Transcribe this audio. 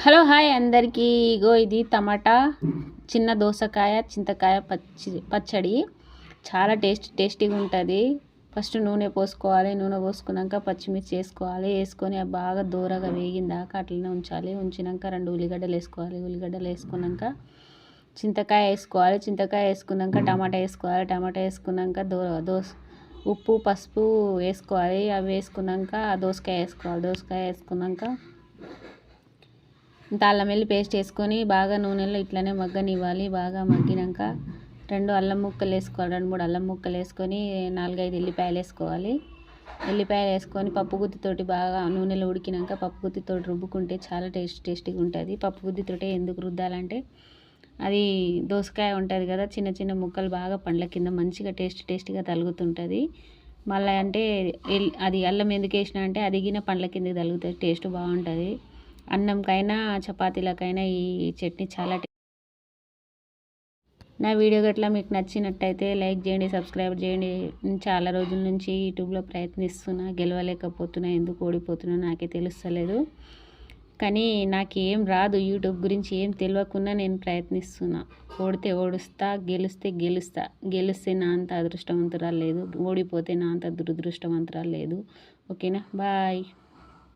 Hello hi అందరికీ. ఇగో ఇది టమాటా చిన్న దోసకాయ చింతకాయ పచ్చడి చాలా టేస్టీగా ఉంటుంది. ఫస్ట్ నూనె పోసుకోవాలి. నూనె పోసుకున్నాక పచ్చిమిర్చి వేసుకోవాలి. వేసుకొని బాగా దూరగా వేగిందాక అట్లనే ఉంచాలి. ఉంచినాక 2 ఉల్లిగడ్డలు వేసుకోవాలి. ఉల్లిగడ్డలు వేసుకున్నాక చింతకాయ వేసుకోవాలి. చింతకాయ వేసుకున్నాక టమాటా వేసుకోవాలి. టమాటా వేసుకున్నాక ఉప్పు పసుపు వేసుకోవాలి. అవి వేసుకున్నాక దోసకాయ వేసుకోవాలి. దోసకాయ వేసుకున్నాక ఇంత అల్లం వెల్లి పేస్ట్ వేసుకొని బాగా నూనెలో ఇట్లనే మగ్గనివ్వాలి. బాగా మగ్గినాక 2 అల్లం ముక్కలు వేసుకోవాలి. 2-3 అల్లం ముక్కలు వేసుకొని 4-5 ఎల్లిపాయలు వేసుకోవాలి. ఎల్లిపాయలు వేసుకొని పప్పు గుత్తితోటి బాగా నూనెలో ఉడికినాక పప్పు గుత్తితోటి రుబ్బుకుంటే చాలా టేస్టీగా ఉంటుంది. పప్పు గుత్తితోటి ఎందుకు రుద్దాలంటే అది దోసకాయ ఉంటుంది కదా, చిన్న చిన్న ముక్కలు బాగా పండ్ల కింద మంచిగా టేస్టీగా తలుగుతుంటుంది. మళ్ళీ అంటే అది అల్లం ఎందుకు వేసినా అంటే అదిగిన పండ్ల కింద తలుగుతుంది, టేస్ట్ బాగుంటుంది. అన్నంకైనా చపాతీలకైనా ఈ చట్నీ చాలా నా వీడియో గట్లా మీకు నచ్చినట్టయితే లైక్ చేయండి, సబ్స్క్రైబ్ చేయండి. చాలా రోజుల నుంచి యూట్యూబ్లో ప్రయత్నిస్తున్నా, గెలవలేకపోతున్నా. ఎందుకు ఓడిపోతున్నా నాకే తెలుస్తలేదు. కానీ నాకేం రాదు, యూట్యూబ్ గురించి ఏం తెలియకుండా నేను ప్రయత్నిస్తున్నా. ఓడితే ఓడుస్తా, గెలిస్తే నా అంత అదృష్టవంతురాలు లేదు, ఓడిపోతే నా అంత దురదృష్టవంతురాలు లేదు. ఓకేనా, బాయ్.